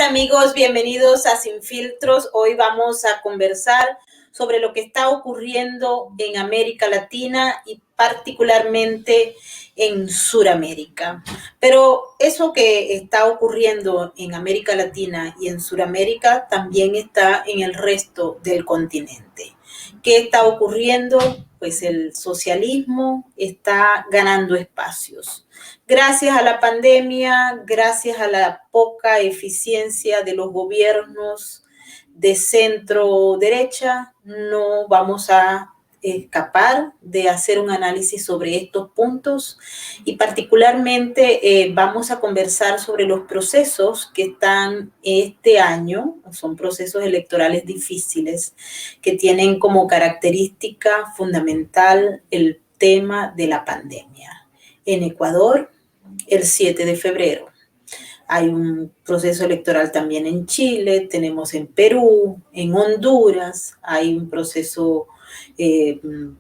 Hola amigos, bienvenidos a Sin Filtros. Hoy vamos a conversar sobre lo que está ocurriendo en América Latina y particularmente en Sudamérica. Pero eso que está ocurriendo en América Latina y en Sudamérica también está en el resto del continente. ¿Qué está ocurriendo? Pues el socialismo está ganando espacios. Gracias a la pandemia, gracias a la poca eficiencia de los gobiernos de centro derecha, no vamos a escapar de hacer un análisis sobre estos puntos y particularmente vamos a conversar sobre los procesos que están este año, son procesos electorales difíciles que tienen como característica fundamental el tema de la pandemia. En Ecuador, el 7 de febrero. Hay un proceso electoral también en Chile, tenemos en Perú, en Honduras, hay un proceso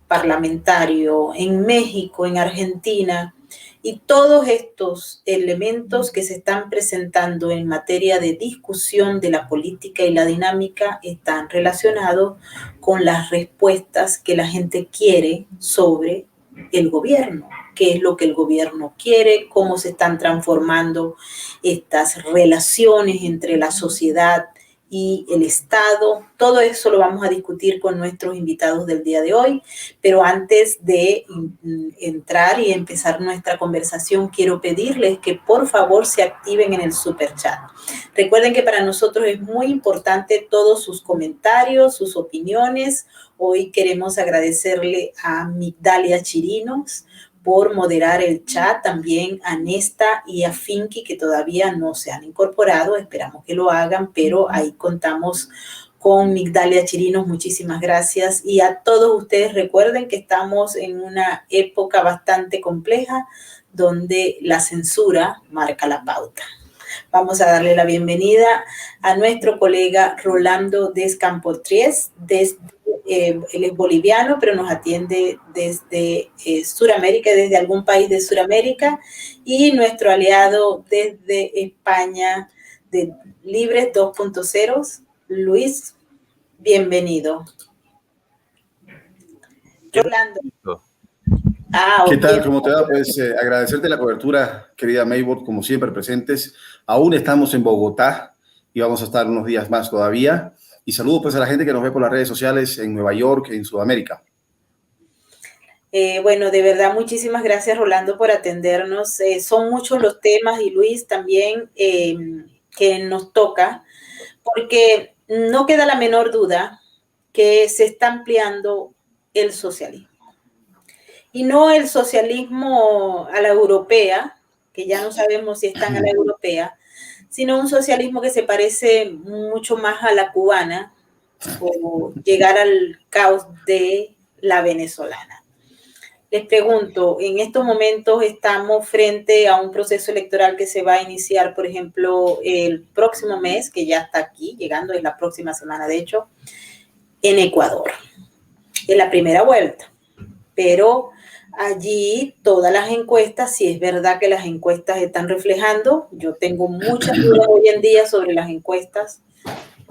parlamentario en México, en Argentina, y todos estos elementos que se están presentando en materia de discusión de la política y la dinámica están relacionados con las respuestas que la gente quiere sobre el gobierno, qué es lo que el gobierno quiere, cómo se están transformando estas relaciones entre la sociedad y el Estado. Todo eso lo vamos a discutir con nuestros invitados del día de hoy, pero antes de entrar y empezar nuestra conversación, quiero pedirles que por favor se activen en el super chat. Recuerden que para nosotros es muy importante todos sus comentarios, sus opiniones. Hoy queremos agradecerle a Migdalia Chirinos por moderar el chat, también a Nesta y a Finky, que todavía no se han incorporado, esperamos que lo hagan, pero ahí contamos con Migdalia Chirinos, muchísimas gracias. Y a todos ustedes recuerden que estamos en una época bastante compleja, donde la censura marca la pauta. Vamos a darle la bienvenida a nuestro colega Rolando Descampotriés, él es boliviano, pero nos atiende desde Sudamérica, desde algún país de Sudamérica, y nuestro aliado desde España de Libres 2.0, Luis, bienvenido. Rolando. ¿Qué tal? ¿Cómo te va? Pues agradecerte la cobertura, querida Maybot, como siempre presentes. Aún estamos en Bogotá y vamos a estar unos días más todavía. Y saludo pues a la gente que nos ve por las redes sociales en Nueva York, en Sudamérica. Bueno, de verdad, muchísimas gracias, Rolando, por atendernos. Son muchos los temas y Luis también que nos toca, porque no queda la menor duda que se está ampliando el socialismo. Y no el socialismo a la europea, que ya no sabemos si están a la europea, sino un socialismo que se parece mucho más a la cubana o llegar al caos de la venezolana. Les pregunto, en estos momentos estamos frente a un proceso electoral que se va a iniciar, por ejemplo, el próximo mes, que ya está aquí, llegando en la próxima semana, de hecho, en Ecuador, en la primera vuelta. Pero allí todas las encuestas, si es verdad que las encuestas están reflejando, yo tengo muchas dudas hoy en día sobre las encuestas,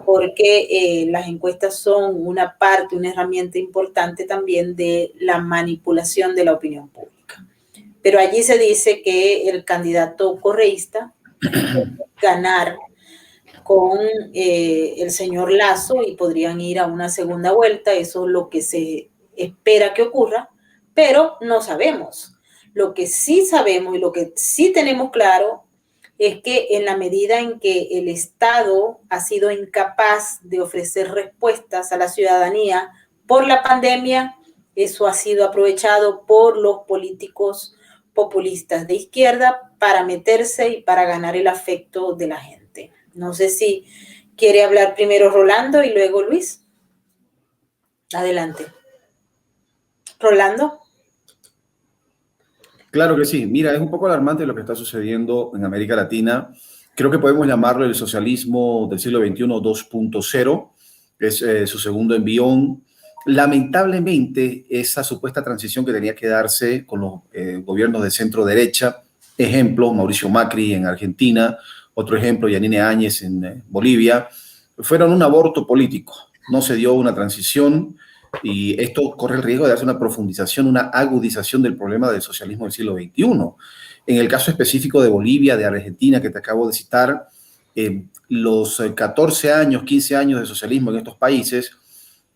porque las encuestas son una parte, una herramienta importante también de la manipulación de la opinión pública. Pero allí se dice que el candidato correísta ganar con el señor Lasso y podrían ir a una segunda vuelta, eso es lo que se espera que ocurra, pero no sabemos. Lo que sí sabemos y lo que sí tenemos claro es que en la medida en que el Estado ha sido incapaz de ofrecer respuestas a la ciudadanía por la pandemia, eso ha sido aprovechado por los políticos populistas de izquierda para meterse y para ganar el afecto de la gente. No sé si quiere hablar primero Rolando y luego Luis. Adelante. Rolando. Claro que sí. Mira, es un poco alarmante lo que está sucediendo en América Latina. Creo que podemos llamarlo el socialismo del siglo XXI 2.0. Es su segundo envión. Lamentablemente, esa supuesta transición que tenía que darse con los gobiernos de centro derecha, ejemplo, Mauricio Macri en Argentina otro ejemplo, Yanine Áñez en Bolivia, fueron un aborto político. No se dio una transición y esto corre el riesgo de hacer una profundización, una agudización del problema del socialismo del siglo XXI. En el caso específico de Bolivia, de Argentina, que te acabo de citar, los 14 años, 15 años de socialismo en estos países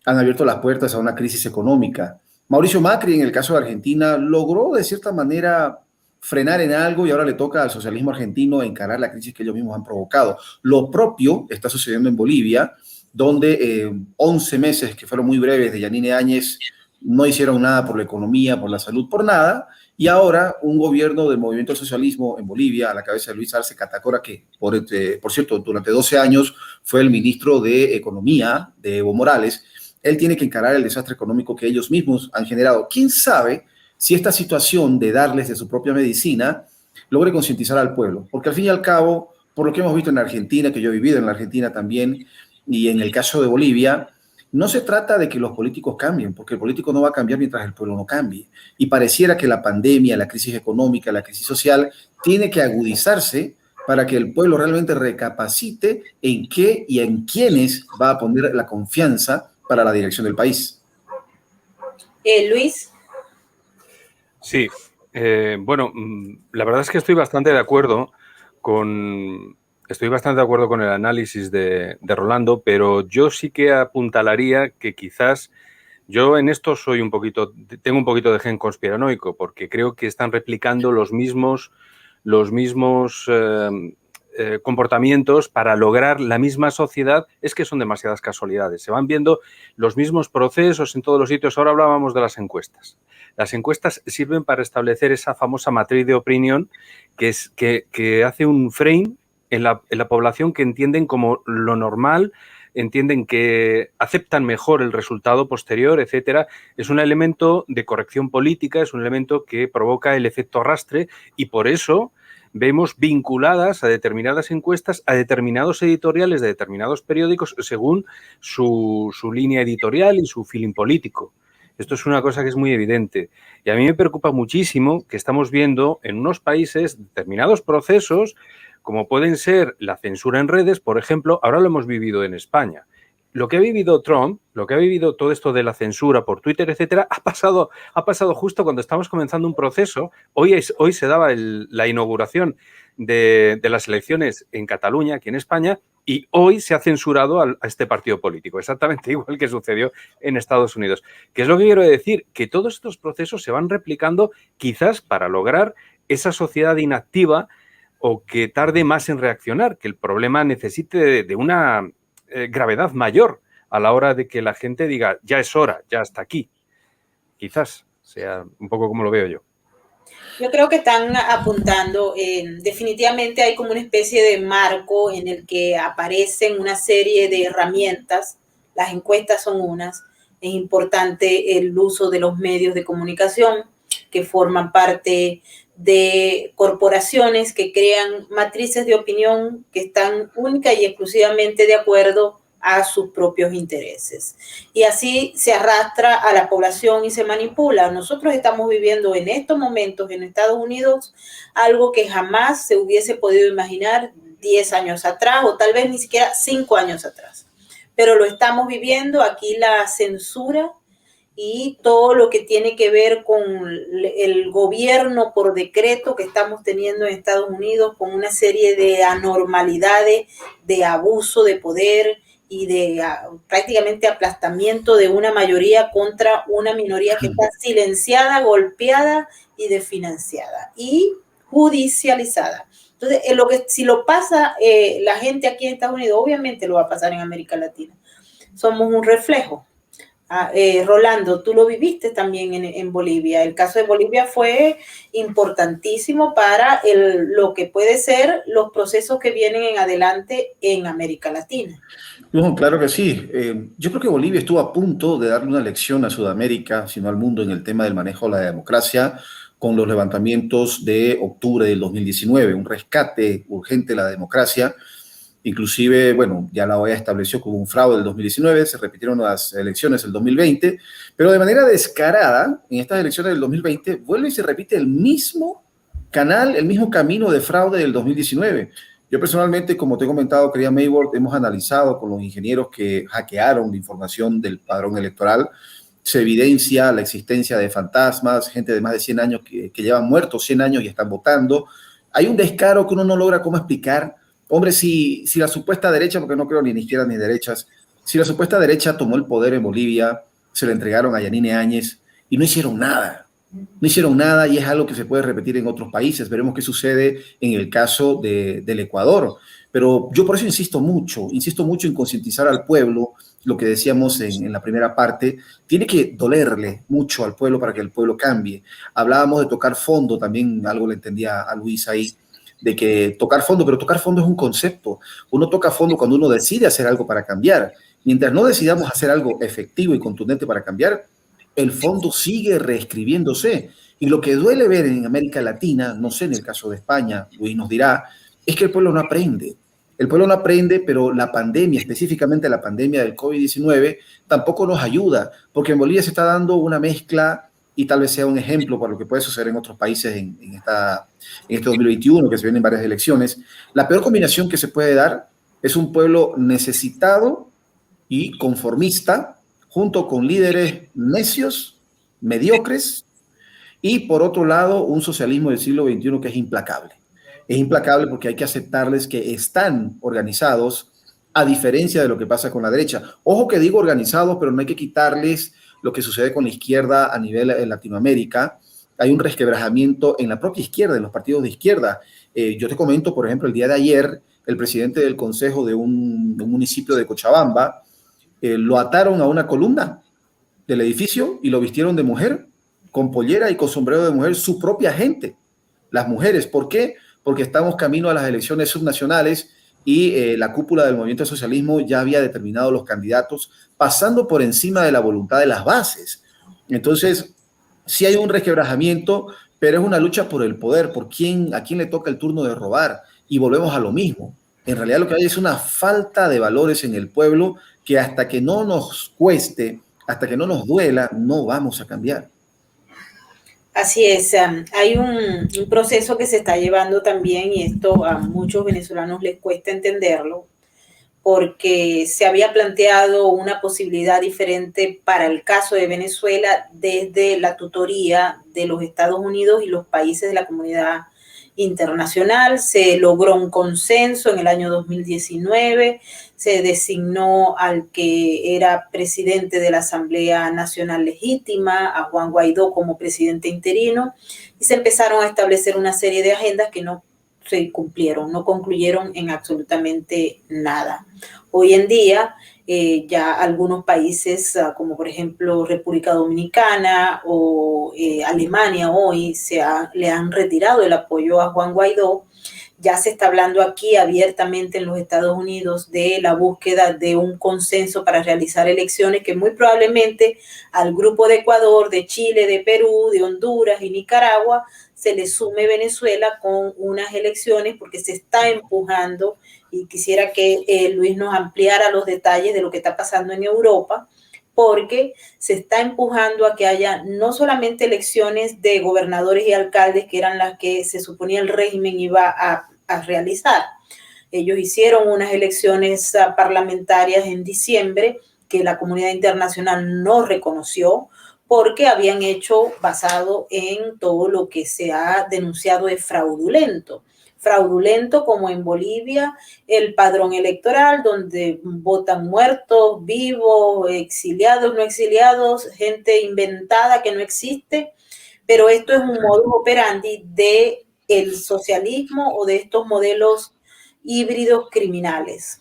han abierto las puertas a una crisis económica. Mauricio Macri, en el caso de Argentina, logró de cierta manera frenar en algo y ahora le toca al socialismo argentino encarar la crisis que ellos mismos han provocado. Lo propio está sucediendo en Bolivia, donde 11 meses, que fueron muy breves, de Yanine Áñez, no hicieron nada por la economía, por la salud, por nada, y ahora un gobierno del movimiento del socialismo en Bolivia, a la cabeza de Luis Arce Catacora, que por cierto, durante 12 años fue el ministro de Economía de Evo Morales. Él tiene que encarar el desastre económico que ellos mismos han generado. ¿Quién sabe si esta situación de darles de su propia medicina logre concientizar al pueblo? Porque al fin y al cabo, por lo que hemos visto en Argentina, que yo he vivido en la Argentina también, y en el caso de Bolivia, no se trata de que los políticos cambien, porque el político no va a cambiar mientras el pueblo no cambie. Y pareciera que la pandemia, la crisis económica, la crisis social, tiene que agudizarse para que el pueblo realmente recapacite en qué y en quiénes va a poner la confianza para la dirección del país. Luis. Sí, bueno, la verdad es que estoy bastante de acuerdo con el análisis de Rolando, pero yo sí que apuntalaría que quizás yo en esto tengo un poquito de gen conspiranoico, porque creo que están replicando los mismos comportamientos para lograr la misma sociedad. Es que son demasiadas casualidades. Se van viendo los mismos procesos en todos los sitios. Ahora hablábamos de las encuestas. Las encuestas sirven para establecer esa famosa matriz de opinión que hace un frame en la población que entienden como lo normal, entienden que aceptan mejor el resultado posterior, etcétera. Es un elemento de corrección política, es un elemento que provoca el efecto arrastre y por eso vemos vinculadas a determinadas encuestas, a determinados editoriales de determinados periódicos según su línea editorial y su feeling político. Esto es una cosa que es muy evidente. Y a mí me preocupa muchísimo que estamos viendo en unos países determinados procesos, como pueden ser la censura en redes, por ejemplo, ahora lo hemos vivido en España. Lo que ha vivido Trump, lo que ha vivido todo esto de la censura por Twitter, etcétera, ha pasado justo cuando estamos comenzando un proceso. Hoy se daba la inauguración de las elecciones en Cataluña, aquí en España, y hoy se ha censurado a este partido político, exactamente igual que sucedió en Estados Unidos. ¿Qué es lo que quiero decir? Que todos estos procesos se van replicando quizás para lograr esa sociedad inactiva o que tarde más en reaccionar, que el problema necesite de una gravedad mayor a la hora de que la gente diga, ya es hora, ya hasta aquí. Quizás sea un poco como lo veo yo. Yo creo que están apuntando, definitivamente hay como una especie de marco en el que aparecen una serie de herramientas, las encuestas son unas, es importante el uso de los medios de comunicación que forman parte de corporaciones que crean matrices de opinión que están única y exclusivamente de acuerdo a sus propios intereses. Y así se arrastra a la población y se manipula. Nosotros estamos viviendo en estos momentos en Estados Unidos algo que jamás se hubiese podido imaginar 10 años atrás o tal vez ni siquiera 5 años atrás. Pero lo estamos viviendo. Aquí la censura y todo lo que tiene que ver con el gobierno por decreto que estamos teniendo en Estados Unidos, con una serie de anormalidades, de abuso de poder y de prácticamente aplastamiento de una mayoría contra una minoría que está silenciada, golpeada y desfinanciada y judicializada. Entonces, si lo pasa la gente aquí en Estados Unidos, obviamente lo va a pasar en América Latina. Somos un reflejo. Rolando, tú lo viviste también en Bolivia. El caso de Bolivia fue importantísimo para lo que puede ser los procesos que vienen en adelante en América Latina. No, claro que sí. Yo creo que Bolivia estuvo a punto de darle una lección a Sudamérica, sino al mundo, en el tema del manejo de la democracia, con los levantamientos de octubre del 2019, un rescate urgente de la democracia. Inclusive, bueno, ya la OEA estableció como un fraude del 2019, se repitieron las elecciones del 2020, pero de manera descarada, en estas elecciones del 2020, vuelve y se repite el mismo canal, el mismo camino de fraude del 2019. Yo personalmente, como te he comentado, querida Maybord, hemos analizado con los ingenieros que hackearon la información del padrón electoral. Se evidencia la existencia de fantasmas, gente de más de 100 años que llevan muertos 100 años y están votando. Hay un descaro que uno no logra cómo explicar. Hombre, si la supuesta derecha, porque no creo ni izquierdas ni derechas, si la supuesta derecha tomó el poder en Bolivia, se lo entregaron a Yanine Áñez y no hicieron nada. No hicieron nada y es algo que se puede repetir en otros países. Veremos qué sucede en el caso del Ecuador. Pero yo por eso insisto mucho en concientizar al pueblo. Lo que decíamos en la primera parte, tiene que dolerle mucho al pueblo para que el pueblo cambie. Hablábamos de tocar fondo, también algo le entendía a Luis ahí, de que tocar fondo, pero tocar fondo es un concepto. Uno toca fondo cuando uno decide hacer algo para cambiar. Mientras no decidamos hacer algo efectivo y contundente para cambiar, el fondo sigue reescribiéndose. Y lo que duele ver en América Latina, no sé, en el caso de España, Luis nos dirá, es que el pueblo no aprende. El pueblo no aprende, pero la pandemia, específicamente la pandemia del COVID-19, tampoco nos ayuda, porque en Bolivia se está dando una mezcla, y tal vez sea un ejemplo para lo que puede suceder en otros países en este 2021, que se vienen varias elecciones. La peor combinación que se puede dar es un pueblo necesitado y conformista, junto con líderes necios, mediocres, y por otro lado, un socialismo del siglo XXI que es implacable. Es implacable porque hay que aceptarles que están organizados, a diferencia de lo que pasa con la derecha. Ojo que digo organizados, pero no hay que quitarles lo que sucede con la izquierda a nivel en Latinoamérica. Hay un resquebrajamiento en la propia izquierda, en los partidos de izquierda. Yo te comento, por ejemplo, el día de ayer, el presidente del consejo de un municipio de Cochabamba lo ataron a una columna del edificio y lo vistieron de mujer, con pollera y con sombrero de mujer, su propia gente, las mujeres. ¿Por qué? Porque estamos camino a las elecciones subnacionales y la cúpula del movimiento de socialismo ya había determinado los candidatos, pasando por encima de la voluntad de las bases. Entonces, sí hay un resquebrajamiento, pero es una lucha por el poder, por a quién le toca el turno de robar. Y volvemos a lo mismo. En realidad lo que hay es una falta de valores en el pueblo que hasta que no nos cueste, hasta que no nos duela, no vamos a cambiar. Así es, hay un proceso que se está llevando también, y esto a muchos venezolanos les cuesta entenderlo, porque se había planteado una posibilidad diferente para el caso de Venezuela desde la tutoría de los Estados Unidos y los países de la comunidad internacional. Se logró un consenso en el año 2019, se designó al que era presidente de la Asamblea Nacional Legítima, a Juan Guaidó, como presidente interino, y se empezaron a establecer una serie de agendas que no se cumplieron, no concluyeron en absolutamente nada. Hoy en día, ya algunos países, como por ejemplo República Dominicana o Alemania, hoy le han retirado el apoyo a Juan Guaidó. Ya se está hablando aquí abiertamente en los Estados Unidos de la búsqueda de un consenso para realizar elecciones que muy probablemente al grupo de Ecuador, de Chile, de Perú, de Honduras y Nicaragua se le sume Venezuela con unas elecciones, porque se está empujando, y quisiera que Luis nos ampliara los detalles de lo que está pasando en Europa, porque se está empujando a que haya no solamente elecciones de gobernadores y alcaldes, que eran las que se suponía el régimen iba a realizar. Ellos hicieron unas elecciones parlamentarias en diciembre que la comunidad internacional no reconoció, porque habían hecho basado en todo lo que se ha denunciado de fraudulento. Fraudulento como en Bolivia, el padrón electoral, donde votan muertos, vivos, exiliados, no exiliados, gente inventada que no existe, pero esto es un modus operandi del socialismo o de estos modelos híbridos criminales.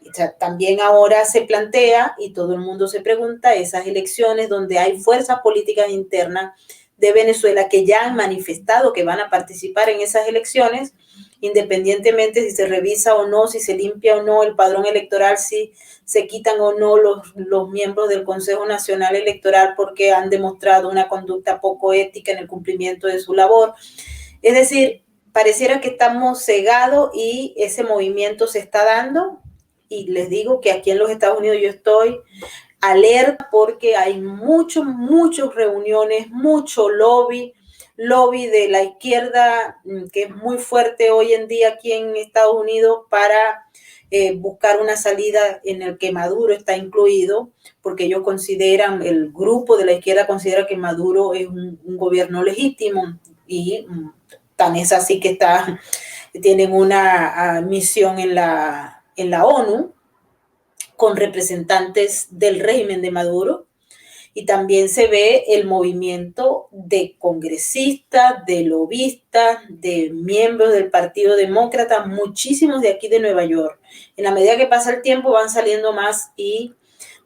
O sea, también ahora se plantea, y todo el mundo se pregunta, esas elecciones donde hay fuerzas políticas internas de Venezuela que ya han manifestado que van a participar en esas elecciones, independientemente si se revisa o no, si se limpia o no el padrón electoral, si se quitan o no los miembros del Consejo Nacional Electoral porque han demostrado una conducta poco ética en el cumplimiento de su labor. Es decir, pareciera que estamos cegados y ese movimiento se está dando. Y les digo que aquí en los Estados Unidos yo estoy alerta porque hay muchas reuniones, mucho lobby, lobby de la izquierda que es muy fuerte hoy en día aquí en Estados Unidos para buscar una salida en el que Maduro está incluido, porque ellos consideran, el grupo de la izquierda considera que Maduro es un gobierno legítimo y tan es así que tienen una misión en la ONU con representantes del régimen de Maduro. Y también se ve el movimiento de congresistas, de lobistas, de miembros del Partido Demócrata, muchísimos de aquí de Nueva York. En la medida que pasa el tiempo van saliendo más y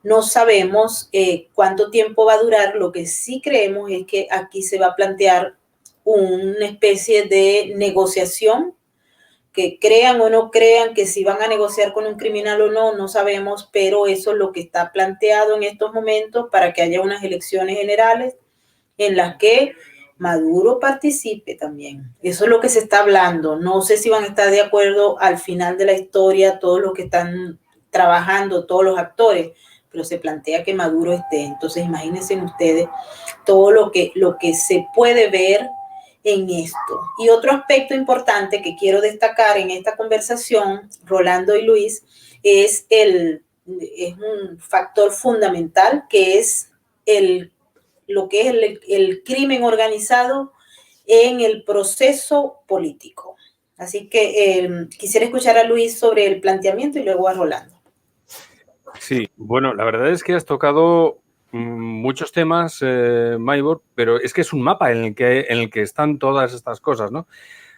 no sabemos cuánto tiempo va a durar. Lo que sí creemos es que aquí se va a plantear una especie de negociación, que crean o no crean que si van a negociar con un criminal o no, no sabemos, pero eso es lo que está planteado en estos momentos para que haya unas elecciones generales en las que Maduro participe también. Eso es lo que se está hablando. No sé si van a estar de acuerdo al final de la historia todos los que están trabajando, todos los actores, pero se plantea que Maduro esté. Entonces imagínense ustedes todo lo que se puede ver en esto. Y otro aspecto importante que quiero destacar en esta conversación, Rolando y Luis, es un factor fundamental, que es lo que es el crimen organizado en el proceso político. Así que quisiera escuchar a Luis sobre el planteamiento y luego a Rolando. Sí, bueno, la verdad es que has tocado muchos temas, Maibor, pero es que es un mapa en el que están todas estas cosas, ¿no?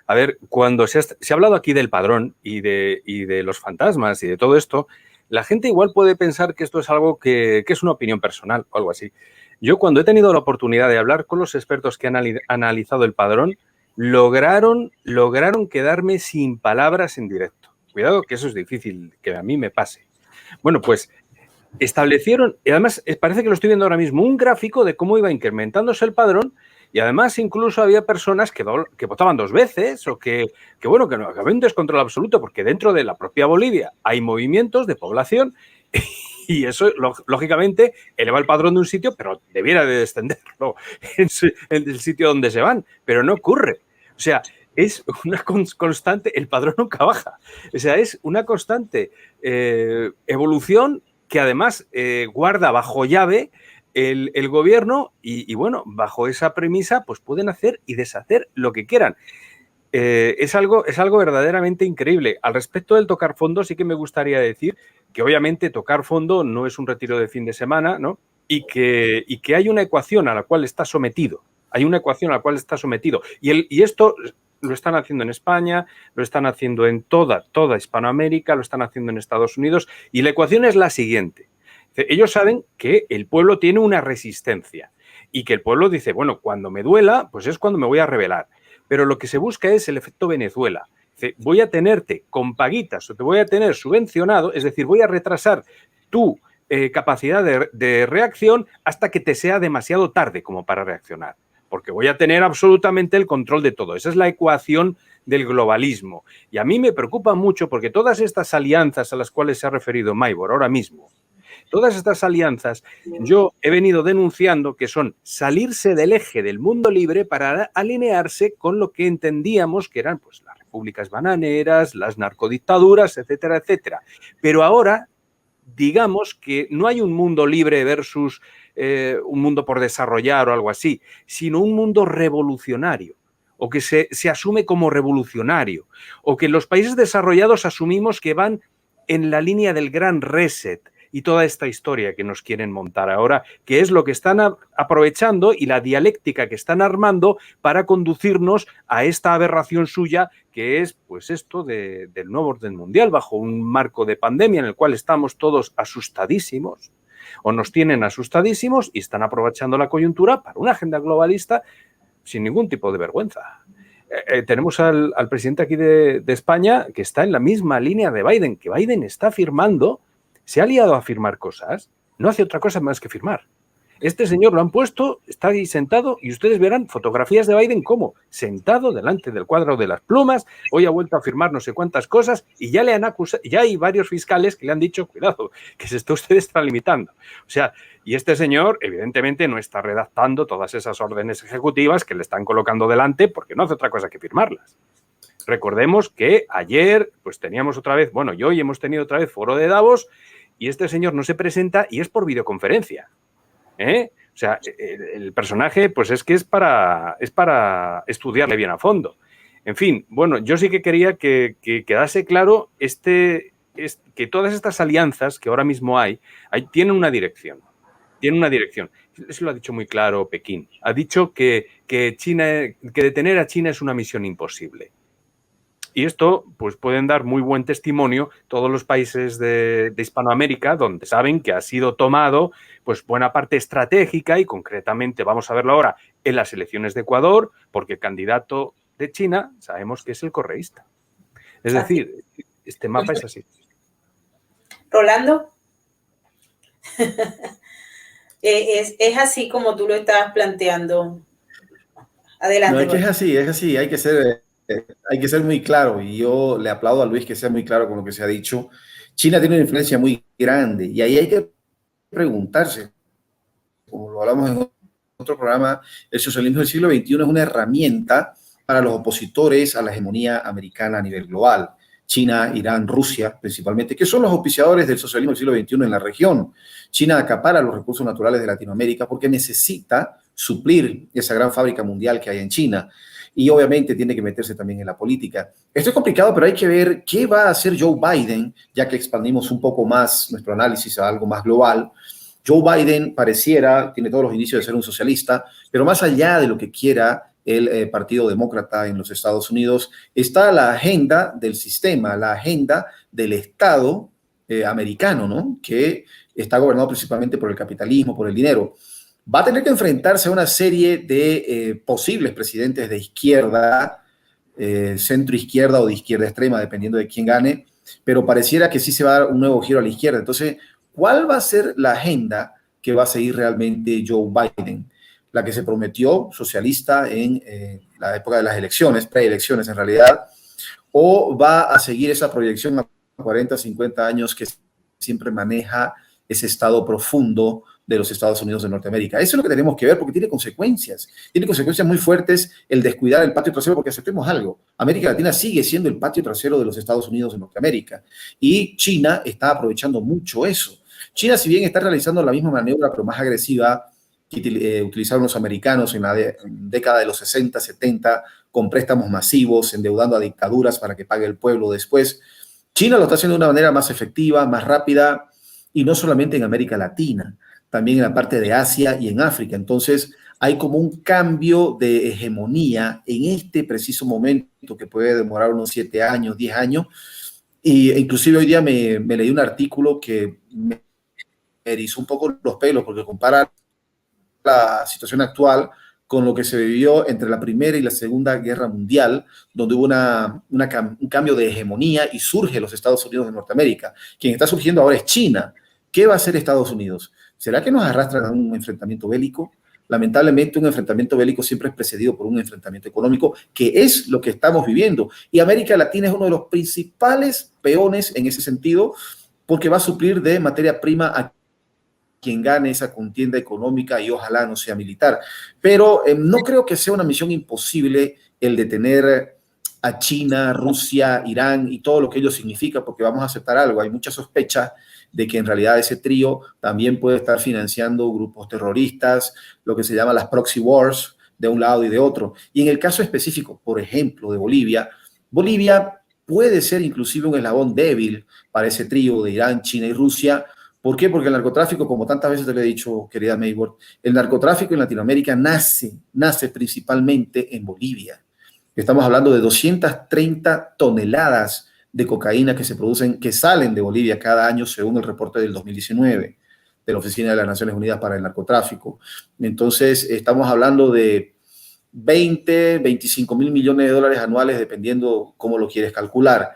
A ver, cuando se ha hablado aquí del padrón y de los fantasmas y de todo esto, la gente igual puede pensar que esto es algo que es una opinión personal o algo así. Yo cuando he tenido la oportunidad de hablar con los expertos que han analizado el padrón, lograron quedarme sin palabras en directo. Cuidado, que eso es difícil que a mí me pase. Bueno, pues establecieron, y además parece que lo estoy viendo ahora mismo, un gráfico de cómo iba incrementándose el padrón, y además incluso había personas que votaban 2 veces o que había un descontrol absoluto, porque dentro de la propia Bolivia hay movimientos de población y eso, lógicamente, eleva el padrón de un sitio, pero debiera de descenderlo en el sitio donde se van, pero no ocurre. O sea, es una constante, el padrón nunca baja. O sea, es una constante evolución que además guarda bajo llave el gobierno y bueno, bajo esa premisa pues pueden hacer y deshacer lo que quieran. Es algo verdaderamente increíble. Al respecto del tocar fondo, sí que me gustaría decir que obviamente tocar fondo no es un retiro de fin de semana, ¿no? Y que hay una ecuación a la cual está sometido. Hay una ecuación a la cual está sometido. Y esto lo están haciendo en España, lo están haciendo en toda Hispanoamérica, lo están haciendo en Estados Unidos. Y la ecuación es la siguiente. Ellos saben que el pueblo tiene una resistencia y que el pueblo dice, bueno, cuando me duela, pues es cuando me voy a rebelar. Pero lo que se busca es el efecto Venezuela. Voy a tenerte con paguitas o te voy a tener subvencionado, es decir, voy a retrasar tu capacidad de reacción hasta que te sea demasiado tarde como para reaccionar, porque voy a tener absolutamente el control de todo. Esa es la ecuación del globalismo. Y a mí me preocupa mucho porque todas estas alianzas a las cuales se ha referido Maibor ahora mismo, todas estas alianzas, yo he venido denunciando que son salirse del eje del mundo libre para alinearse con lo que entendíamos que eran pues, las repúblicas bananeras, las narcodictaduras, etcétera, etcétera. Pero ahora, digamos que no hay un mundo libre versus un mundo por desarrollar o algo así, sino un mundo revolucionario, o que se asume como revolucionario, o que los países desarrollados asumimos que van en la línea del gran reset, y toda esta historia que nos quieren montar ahora, que es lo que están aprovechando y la dialéctica que están armando para conducirnos a esta aberración suya, que es pues esto del nuevo orden mundial, bajo un marco de pandemia en el cual estamos todos asustadísimos, o nos tienen asustadísimos y están aprovechando la coyuntura para una agenda globalista sin ningún tipo de vergüenza. Tenemos al presidente aquí de España que está en la misma línea de Biden, que Biden está firmando. Se ha liado a firmar cosas, no hace otra cosa más que firmar. Este señor lo han puesto, está ahí sentado y ustedes verán fotografías de Biden como sentado delante del cuadro de las plumas, hoy ha vuelto a firmar no sé cuántas cosas y ya le han acusado, ya hay varios fiscales que le han dicho, cuidado, que se está usted extralimitando. O sea, y este señor evidentemente no está redactando todas esas órdenes ejecutivas que le están colocando delante porque no hace otra cosa que firmarlas. Recordemos que ayer pues teníamos otra vez, bueno, y hoy hemos tenido otra vez foro de Davos y este señor no se presenta y es por videoconferencia. O sea, el personaje pues es que es para estudiarle bien a fondo. En fin, bueno, yo sí que quería que quedase claro que todas estas alianzas que ahora mismo hay tienen una dirección. Tiene una dirección. Eso lo ha dicho muy claro Pekín. Ha dicho que detener a China es una misión imposible. Y esto, pues pueden dar muy buen testimonio todos los países de Hispanoamérica, donde saben que ha sido tomado, pues buena parte estratégica y concretamente, vamos a verlo ahora, en las elecciones de Ecuador, porque el candidato de China sabemos que es el correísta. Es decir, este mapa es así. Rolando, es así como tú lo estabas planteando. Adelante. No, es que es así, hay que ser muy claro y yo le aplaudo a Luis que sea muy claro con lo que se ha dicho. China tiene una influencia muy grande y ahí hay que preguntarse, como lo hablamos en otro programa, el socialismo del siglo XXI es una herramienta para los opositores a la hegemonía americana a nivel global. China, Irán, Rusia, principalmente, que son los auspiciadores del socialismo del siglo XXI en la región. China acapara los recursos naturales de Latinoamérica porque necesita suplir esa gran fábrica mundial que hay en China. Y obviamente tiene que meterse también en la política. Esto es complicado, pero hay que ver qué va a hacer Joe Biden, ya que expandimos un poco más nuestro análisis a algo más global. Joe Biden tiene todos los indicios de ser un socialista, pero más allá de lo que quiera el Partido Demócrata en los Estados Unidos, está la agenda del sistema, la agenda del Estado americano, ¿no? Que está gobernado principalmente por el capitalismo, por el dinero. Va a tener que enfrentarse a una serie de posibles presidentes de izquierda, centro izquierda o de izquierda extrema, dependiendo de quién gane, pero pareciera que sí se va a dar un nuevo giro a la izquierda. Entonces, ¿cuál va a ser la agenda que va a seguir realmente Joe Biden? La que se prometió socialista en la época de las elecciones, preelecciones en realidad, o va a seguir esa proyección a 40, 50 años que siempre maneja ese estado profundo de los Estados Unidos de Norteamérica. Eso es lo que tenemos que ver porque tiene consecuencias muy fuertes el descuidar el patio trasero, porque aceptemos algo, América Latina sigue siendo el patio trasero de los Estados Unidos de Norteamérica y China está aprovechando mucho eso. China, si bien está realizando la misma maniobra pero más agresiva que utilizaron los americanos en la década de los 60, 70, con préstamos masivos, endeudando a dictaduras para que pague el pueblo después, China lo está haciendo de una manera más efectiva, más rápida, y no solamente en América Latina, también en la parte de Asia y en África. Entonces, hay como un cambio de hegemonía en este preciso momento que puede demorar unos 7 años, 10 años. Y inclusive hoy día me leí un artículo que me erizó un poco los pelos porque compara la situación actual con lo que se vivió entre la Primera y la Segunda Guerra Mundial, donde hubo un cambio de hegemonía y surge los Estados Unidos de Norteamérica. Quien está surgiendo ahora es China. ¿Qué va a hacer Estados Unidos? ¿Será que nos arrastran a un enfrentamiento bélico? Lamentablemente, un enfrentamiento bélico siempre es precedido por un enfrentamiento económico, que es lo que estamos viviendo. Y América Latina es uno de los principales peones en ese sentido, porque va a suplir de materia prima a quien gane esa contienda económica y ojalá no sea militar. Pero no creo que sea una misión imposible el detener a China, Rusia, Irán y todo lo que ello significa, porque vamos a aceptar algo. Hay mucha sospecha de que en realidad ese trío también puede estar financiando grupos terroristas, lo que se llama las proxy wars, de un lado y de otro. Y en el caso específico, por ejemplo, de Bolivia, Bolivia puede ser inclusive un eslabón débil para ese trío de Irán, China y Rusia. ¿Por qué? Porque el narcotráfico, como tantas veces te lo he dicho, querida Maybord, el narcotráfico en Latinoamérica nace principalmente en Bolivia. Estamos hablando de 230 toneladas de cocaína que se producen, que salen de Bolivia cada año, según el reporte del 2019 de la Oficina de las Naciones Unidas para el Narcotráfico. Entonces, estamos hablando de 25 mil millones de dólares anuales, dependiendo cómo lo quieres calcular.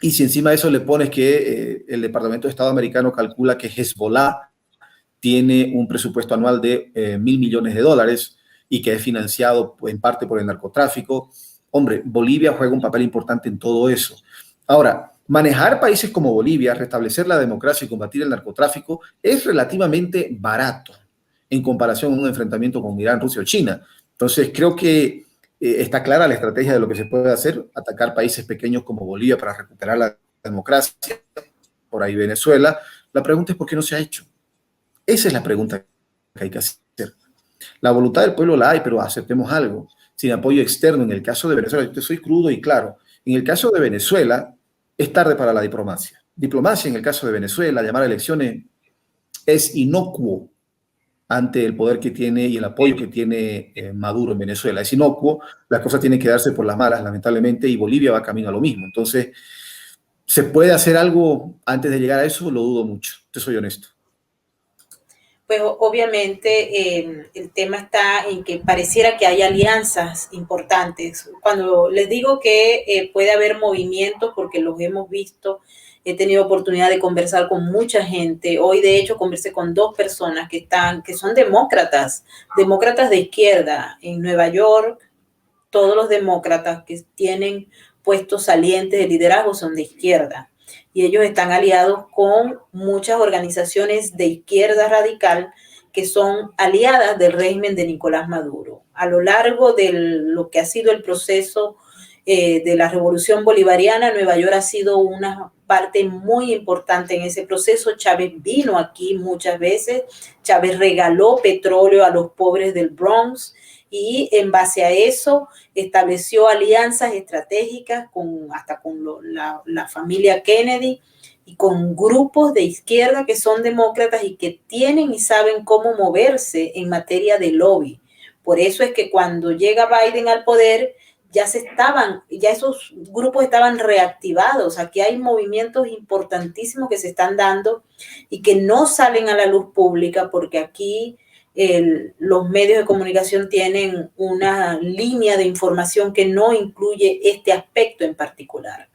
Y si encima de eso le pones que el Departamento de Estado americano calcula que Hezbollah tiene un presupuesto anual de $1.000 millones y que es financiado en parte por el narcotráfico. Hombre, Bolivia juega un papel importante en todo eso. Ahora, manejar países como Bolivia, restablecer la democracia y combatir el narcotráfico es relativamente barato en comparación a un enfrentamiento con Irán, Rusia o China. Entonces, creo que está clara la estrategia de lo que se puede hacer, atacar países pequeños como Bolivia para recuperar la democracia, por ahí Venezuela. La pregunta es ¿por qué no se ha hecho? Esa es la pregunta que hay que hacer. La voluntad del pueblo la hay, pero aceptemos algo. Sin apoyo externo, en el caso de Venezuela, yo te soy crudo y claro, en el caso de Venezuela, es tarde para la diplomacia. Diplomacia en el caso de Venezuela, llamar a elecciones, es inocuo ante el poder que tiene y el apoyo que tiene Maduro en Venezuela. Es inocuo, las cosas tienen que darse por las malas, lamentablemente, y Bolivia va camino a lo mismo. Entonces, ¿se puede hacer algo antes de llegar a eso? Lo dudo mucho, te soy honesto. Pues obviamente el tema está en que pareciera que hay alianzas importantes. Cuando les digo que puede haber movimientos, porque los hemos visto, he tenido oportunidad de conversar con mucha gente. Hoy, de hecho, conversé con 2 personas que son demócratas de izquierda en Nueva York. Todos los demócratas que tienen puestos salientes de liderazgo son de izquierda. Y ellos están aliados con muchas organizaciones de izquierda radical que son aliadas del régimen de Nicolás Maduro. A lo largo de lo que ha sido el proceso de la revolución bolivariana, Nueva York ha sido una parte muy importante en ese proceso. Chávez vino aquí muchas veces, Chávez regaló petróleo a los pobres del Bronx, y en base a eso estableció alianzas estratégicas hasta con la familia Kennedy y con grupos de izquierda que son demócratas y que tienen y saben cómo moverse en materia de lobby. Por eso es que cuando llega Biden al poder, ya esos grupos estaban reactivados. Aquí hay movimientos importantísimos que se están dando y que no salen a la luz pública porque aquí los medios de comunicación tienen una línea de información que no incluye este aspecto en particular.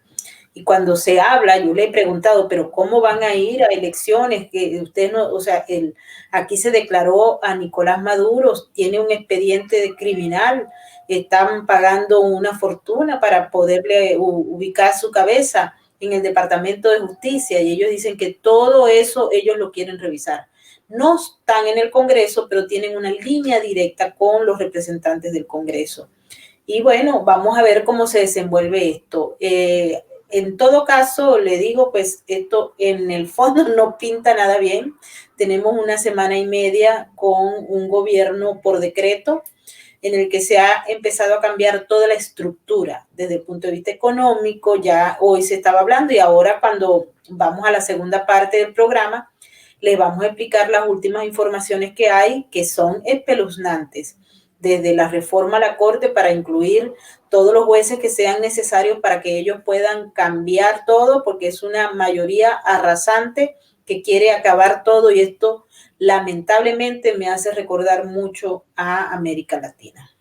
Y cuando se habla, yo le he preguntado, pero ¿cómo van a ir a elecciones? Que usted no, o sea, aquí se declaró a Nicolás Maduro, tiene un expediente criminal, están pagando una fortuna para poderle ubicar su cabeza en el Departamento de Justicia y ellos dicen que todo eso ellos lo quieren revisar. No están en el Congreso, pero tienen una línea directa con los representantes del Congreso. Y bueno, vamos a ver cómo se desenvuelve esto. En todo caso, le digo, pues esto en el fondo no pinta nada bien. Tenemos una semana y media con un gobierno por decreto en el que se ha empezado a cambiar toda la estructura desde el punto de vista económico. Ya hoy se estaba hablando y ahora cuando vamos a la segunda parte del programa, les vamos a explicar las últimas informaciones que hay, que son espeluznantes, desde la reforma a la Corte para incluir todos los jueces que sean necesarios para que ellos puedan cambiar todo, porque es una mayoría arrasante que quiere acabar todo y esto lamentablemente me hace recordar mucho a América Latina.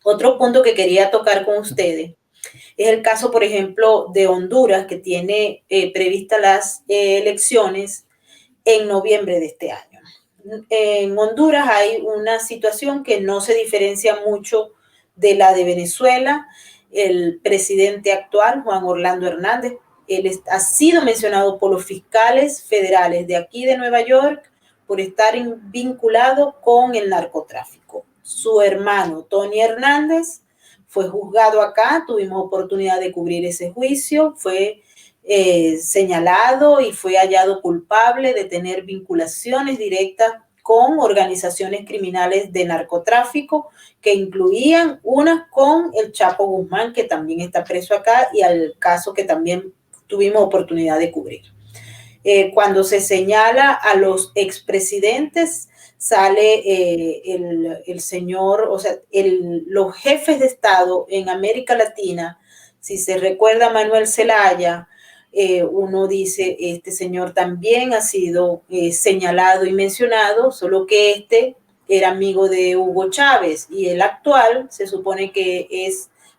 Otro punto que quería tocar con ustedes es el caso, por ejemplo, de Honduras, que tiene previstas las elecciones en noviembre de este año. En Honduras hay una situación que no se diferencia mucho de la de Venezuela. El presidente actual, Juan Orlando Hernández, él ha sido mencionado por los fiscales federales de aquí de Nueva York por estar vinculado con el narcotráfico. Su hermano, Tony Hernández, fue juzgado acá, tuvimos oportunidad de cubrir ese juicio, fue señalado y fue hallado culpable de tener vinculaciones directas con organizaciones criminales de narcotráfico que incluían unas con el Chapo Guzmán, que también está preso acá, y al caso que también tuvimos oportunidad de cubrir. Cuando se señala a los expresidentes, sale el señor, o sea, los jefes de Estado en América Latina. Si se recuerda Manuel Zelaya, uno dice, este señor también ha sido señalado y mencionado, solo que este era amigo de Hugo Chávez y el actual se supone que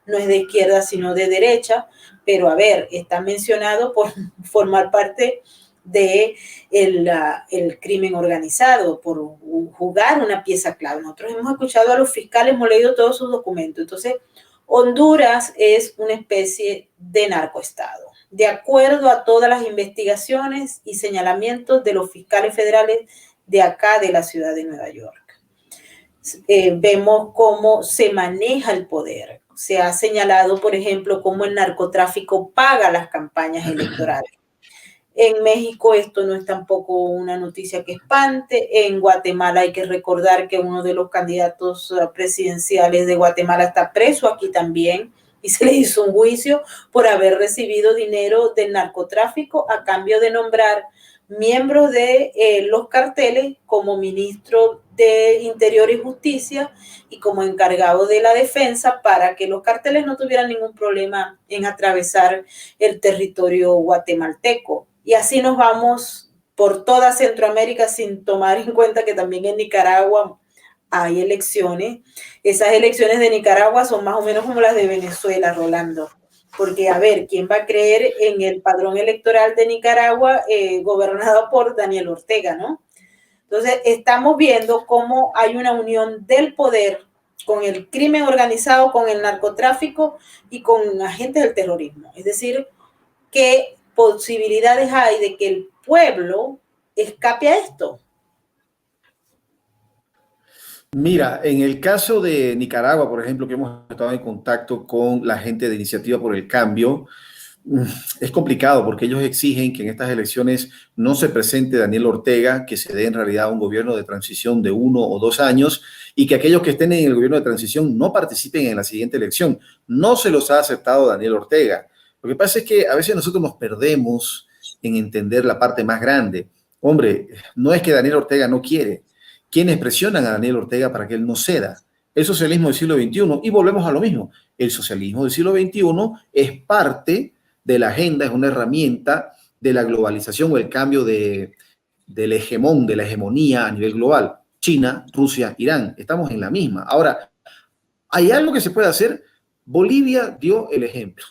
no es de izquierda sino de derecha, pero a ver, está mencionado por formar parte de el crimen organizado, por jugar una pieza clave. Nosotros hemos escuchado a los fiscales, hemos leído todos sus documentos. Entonces, Honduras es una especie de narcoestado, de acuerdo a todas las investigaciones y señalamientos de los fiscales federales de acá, de la ciudad de Nueva York. Vemos cómo se maneja el poder. Se ha señalado, por ejemplo, cómo el narcotráfico paga las campañas electorales. En México esto no es tampoco una noticia que espante. En Guatemala hay que recordar que uno de los candidatos presidenciales de Guatemala está preso aquí también y se le hizo un juicio por haber recibido dinero del narcotráfico a cambio de nombrar miembros de los carteles como ministro de Interior y Justicia y como encargado de la defensa para que los carteles no tuvieran ningún problema en atravesar el territorio guatemalteco. Y así nos vamos por toda Centroamérica sin tomar en cuenta que también en Nicaragua hay elecciones. Esas elecciones de Nicaragua son más o menos como las de Venezuela, Rolando. Porque, a ver, ¿quién va a creer en el padrón electoral de Nicaragua gobernado por Daniel Ortega, no? Entonces, estamos viendo cómo hay una unión del poder con el crimen organizado, con el narcotráfico y con agentes del terrorismo. Es decir, ¿qué posibilidades hay de que el pueblo escape a esto? Mira, en el caso de Nicaragua, por ejemplo, que hemos estado en contacto con la gente de Iniciativa por el Cambio, es complicado porque ellos exigen que en estas elecciones no se presente Daniel Ortega, que se dé en realidad un gobierno de transición de 1 o 2 años y que aquellos que estén en el gobierno de transición no participen en la siguiente elección. No se los ha aceptado Daniel Ortega. Lo que pasa es que a veces nosotros nos perdemos en entender la parte más grande. Hombre, no es que Daniel Ortega no quiere. Quienes presionan a Daniel Ortega para que él no ceda. El socialismo del siglo XXI, y volvemos a lo mismo, el socialismo del siglo XXI es parte de la agenda, es una herramienta de la globalización o el cambio del hegemón, de la hegemonía a nivel global. China, Rusia, Irán, estamos en la misma. Ahora, ¿hay algo que se puede hacer? Bolivia dio el ejemplo.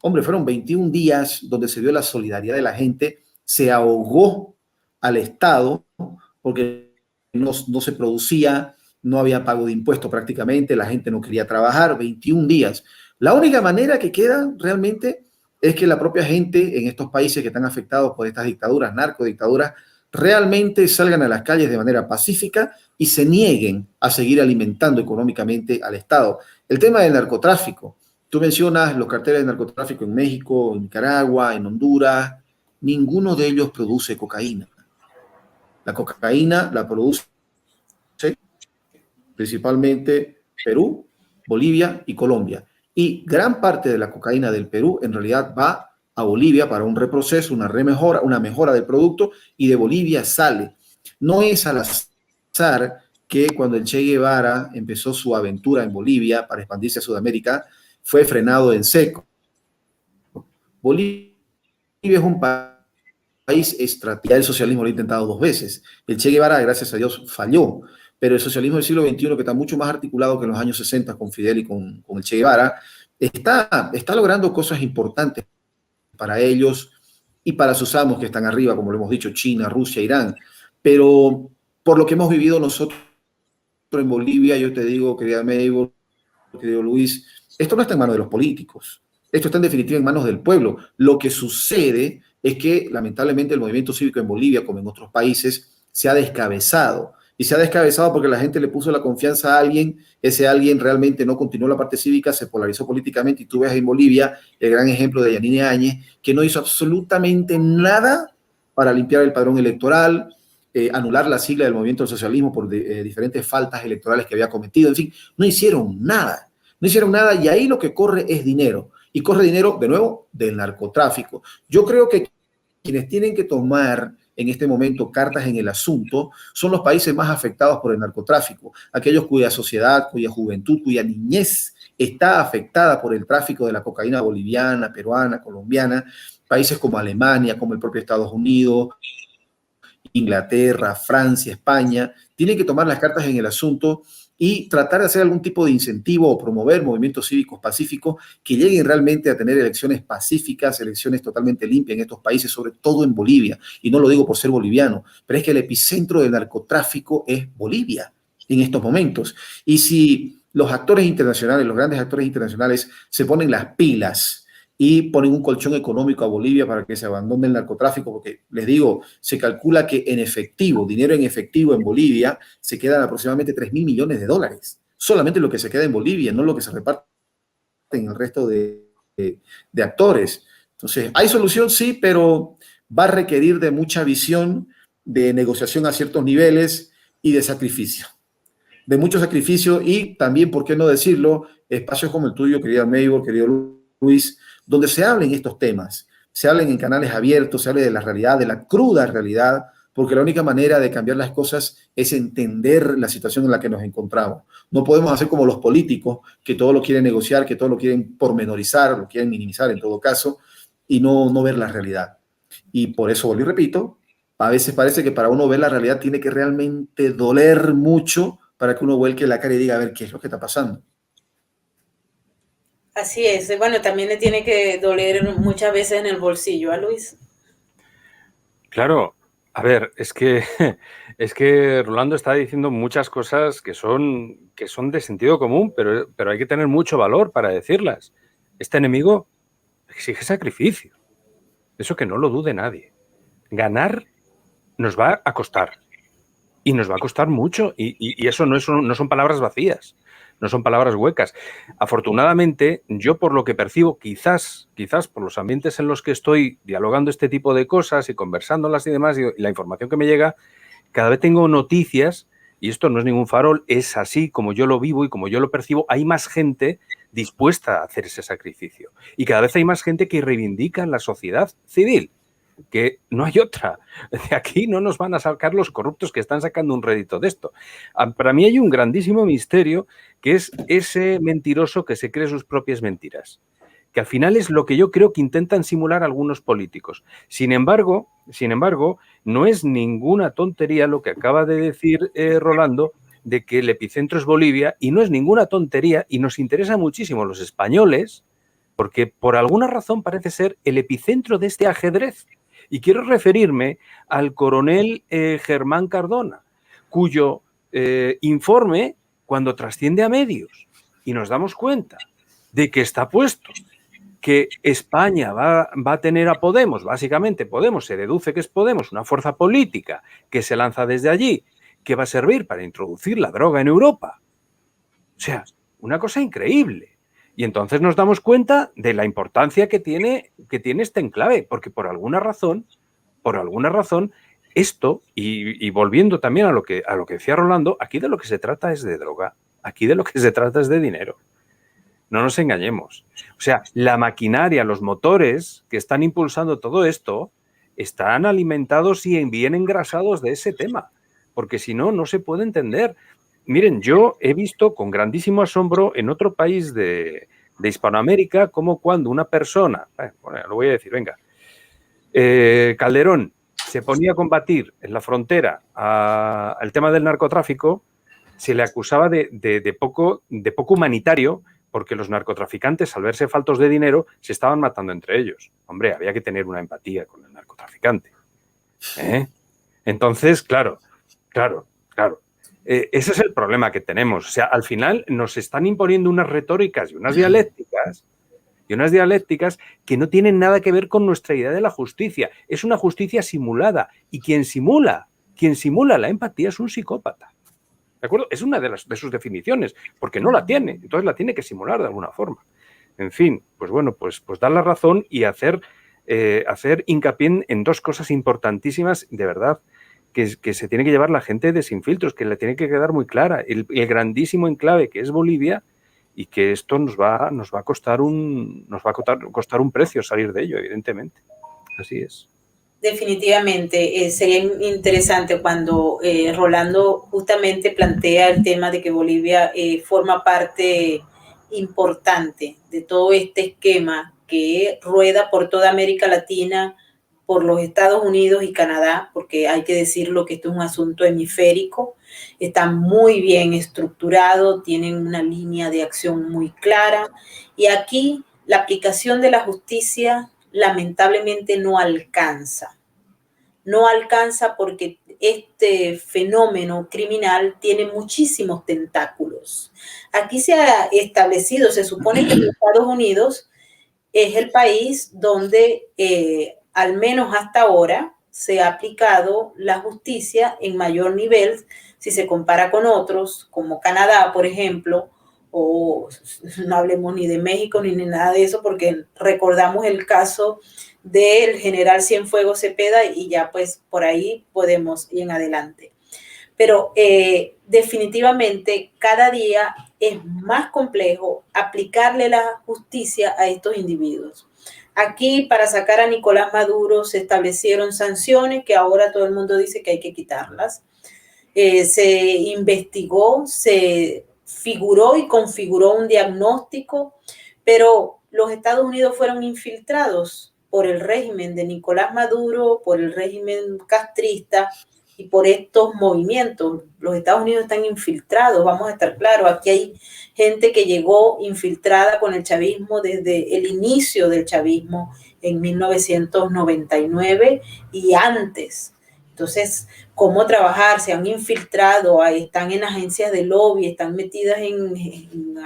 Hombre, fueron 21 días donde se vio la solidaridad de la gente, se ahogó al Estado porque no se producía, no había pago de impuestos prácticamente, la gente no quería trabajar, 21 días. La única manera que queda realmente es que la propia gente en estos países que están afectados por estas dictaduras, narcodictaduras, realmente salgan a las calles de manera pacífica y se nieguen a seguir alimentando económicamente al Estado. El tema del narcotráfico. Tú mencionas los carteles de narcotráfico en México, en Nicaragua, en Honduras. Ninguno de ellos produce cocaína. La cocaína la produce principalmente Perú, Bolivia y Colombia. Y gran parte de la cocaína del Perú en realidad va a Bolivia para un reproceso, una mejora del producto, y de Bolivia sale. No es al azar que cuando el Che Guevara empezó su aventura en Bolivia para expandirse a Sudamérica, fue frenado en seco. Bolivia es un país estratégico. El socialismo lo ha intentado 2 veces. El Che Guevara, gracias a Dios, falló. Pero el socialismo del siglo XXI, que está mucho más articulado que en los años 60 con Fidel y con el Che Guevara, está logrando cosas importantes para ellos y para sus amos que están arriba, como lo hemos dicho, China, Rusia, Irán. Pero por lo que hemos vivido nosotros en Bolivia, yo te digo, querida Mabel, querido Luis, esto no está en manos de los políticos. Esto está en definitiva en manos del pueblo. Lo que sucede es que lamentablemente el movimiento cívico en Bolivia, como en otros países, se ha descabezado. Y se ha descabezado porque la gente le puso la confianza a alguien, ese alguien realmente no continuó la parte cívica, se polarizó políticamente, y tú ves en Bolivia el gran ejemplo de Yanine Áñez, que no hizo absolutamente nada para limpiar el padrón electoral, anular la sigla del movimiento del socialismo por diferentes faltas electorales que había cometido. En fin, no hicieron nada. No hicieron nada, y ahí lo que corre es dinero. Y corre dinero, de nuevo, del narcotráfico. Yo creo que quienes tienen que tomar en este momento cartas en el asunto son los países más afectados por el narcotráfico, aquellos cuya sociedad, cuya juventud, cuya niñez está afectada por el tráfico de la cocaína boliviana, peruana, colombiana, países como Alemania, como el propio Estados Unidos, Inglaterra, Francia, España, tienen que tomar las cartas en el asunto y tratar de hacer algún tipo de incentivo o promover movimientos cívicos pacíficos que lleguen realmente a tener elecciones pacíficas, elecciones totalmente limpias en estos países, sobre todo en Bolivia. Y no lo digo por ser boliviano, pero es que el epicentro del narcotráfico es Bolivia en estos momentos. Y si los actores internacionales, los grandes actores internacionales, se ponen las pilas y ponen un colchón económico a Bolivia para que se abandone el narcotráfico, porque les digo, se calcula que en efectivo, dinero en efectivo en Bolivia, se quedan aproximadamente 3.000 millones de dólares. Solamente lo que se queda en Bolivia, no lo que se reparte en el resto de actores. Entonces, ¿hay solución? Sí, pero va a requerir de mucha visión, de negociación a ciertos niveles y de sacrificio. De mucho sacrificio y también, ¿por qué no decirlo? Espacios como el tuyo, querida Maybor, querido Luis, donde se hablen estos temas, se hablen en canales abiertos, se hable de la realidad, de la cruda realidad, porque la única manera de cambiar las cosas es entender la situación en la que nos encontramos. No podemos hacer como los políticos, que todo lo quieren negociar, que todo lo quieren pormenorizar, lo quieren minimizar en todo caso, y no ver la realidad. Y por eso, vuelvo y repito, a veces parece que para uno ver la realidad tiene que realmente doler mucho para que uno vuelque la cara y diga, a ver, ¿qué es lo que está pasando? Así es. Bueno, también le tiene que doler muchas veces en el bolsillo, ¿a Luis? Claro. A ver, es que Rolando está diciendo muchas cosas que son de sentido común, pero hay que tener mucho valor para decirlas. Este enemigo exige sacrificio. Eso que no lo dude nadie. Ganar nos va a costar. Y nos va a costar mucho. Y eso no son palabras vacías. No son palabras huecas. Afortunadamente, yo por lo que percibo, quizás por los ambientes en los que estoy dialogando este tipo de cosas y conversándolas y demás, y la información que me llega, cada vez tengo noticias, y esto no es ningún farol, es así como yo lo vivo y como yo lo percibo, hay más gente dispuesta a hacer ese sacrificio. Y cada vez hay más gente que reivindica en la sociedad civil, que no hay otra. De aquí no nos van a sacar los corruptos que están sacando un rédito de esto. Para mí hay un grandísimo misterio que es ese mentiroso que se cree sus propias mentiras, que al final es lo que yo creo que intentan simular algunos políticos. Sin embargo, no es ninguna tontería lo que acaba de decir Rolando, de que el epicentro es Bolivia, y no es ninguna tontería, y nos interesa muchísimo los españoles, porque por alguna razón parece ser el epicentro de este ajedrez. Y quiero referirme al coronel Germán Cardona, cuyo informe, cuando trasciende a medios y nos damos cuenta de que está puesto que España va a tener a Podemos, básicamente Podemos, se deduce que es Podemos, una fuerza política que se lanza desde allí, que va a servir para introducir la droga en Europa. O sea, una cosa increíble. Y entonces nos damos cuenta de la importancia que tiene este enclave, porque por alguna razón, esto, y volviendo también a lo que decía Rolando, aquí de lo que se trata es de droga, aquí de lo que se trata es de dinero. No nos engañemos. O sea, la maquinaria, los motores que están impulsando todo esto, están alimentados y bien engrasados de ese tema, porque si no, no se puede entender. Miren, yo he visto con grandísimo asombro en otro país de Hispanoamérica como cuando una persona, lo voy a decir, venga, Calderón se ponía a combatir en la frontera el tema del narcotráfico, se le acusaba de poco humanitario, porque los narcotraficantes, al verse faltos de dinero, se estaban matando entre ellos. Hombre, había que tener una empatía con el narcotraficante. Entonces, claro. Ese es el problema que tenemos. O sea, al final nos están imponiendo unas retóricas y unas dialécticas que no tienen nada que ver con nuestra idea de la justicia. Es una justicia simulada. Y quien simula la empatía es un psicópata. ¿De acuerdo? Es una de sus definiciones, porque no la tiene. Entonces la tiene que simular de alguna forma. En fin, pues bueno, pues dar la razón y hacer hincapié en dos cosas importantísimas, de verdad, que se tiene que llevar la gente de Sin Filtros, que le tiene que quedar muy clara. El grandísimo enclave que es Bolivia, y que esto nos va a costar un precio salir de ello, evidentemente. Así es. Definitivamente, sería interesante cuando Rolando justamente plantea el tema de que Bolivia forma parte importante de todo este esquema que rueda por toda América Latina por los Estados Unidos y Canadá, porque hay que decirlo que esto es un asunto hemisférico, está muy bien estructurado, tienen una línea de acción muy clara, y aquí la aplicación de la justicia lamentablemente no alcanza. No alcanza porque este fenómeno criminal tiene muchísimos tentáculos. Aquí se ha establecido, se supone que los Estados Unidos es el país donde, al menos hasta ahora, se ha aplicado la justicia en mayor nivel si se compara con otros, como Canadá, por ejemplo, o no hablemos ni de México ni de nada de eso, porque recordamos el caso del general Cienfuegos Cepeda y ya pues por ahí podemos ir en adelante. Pero definitivamente cada día es más complejo aplicarle la justicia a estos individuos. Aquí, para sacar a Nicolás Maduro, se establecieron sanciones que ahora todo el mundo dice que hay que quitarlas. Se investigó, se figuró y configuró un diagnóstico, pero los Estados Unidos fueron infiltrados por el régimen de Nicolás Maduro, por el régimen castrista y por estos movimientos. Los Estados Unidos están infiltrados, vamos a estar claros. Aquí hay gente que llegó infiltrada con el chavismo desde el inicio del chavismo en 1999 y antes. Entonces, ¿cómo trabajar? Se han infiltrado, están en agencias de lobby, están metidas en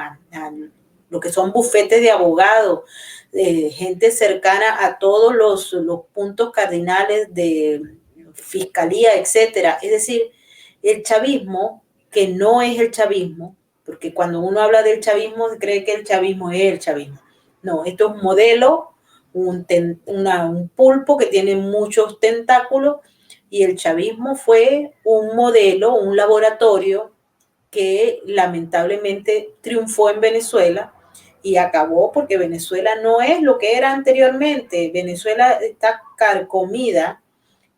lo que son bufetes de abogados, gente cercana a todos los puntos cardinales de fiscalía, etcétera. Es decir, el chavismo, que no es el chavismo, porque cuando uno habla del chavismo, se cree que el chavismo es el chavismo. No, esto es un modelo, un pulpo que tiene muchos tentáculos, y el chavismo fue un modelo, un laboratorio que lamentablemente triunfó en Venezuela y acabó porque Venezuela no es lo que era anteriormente. Venezuela está carcomida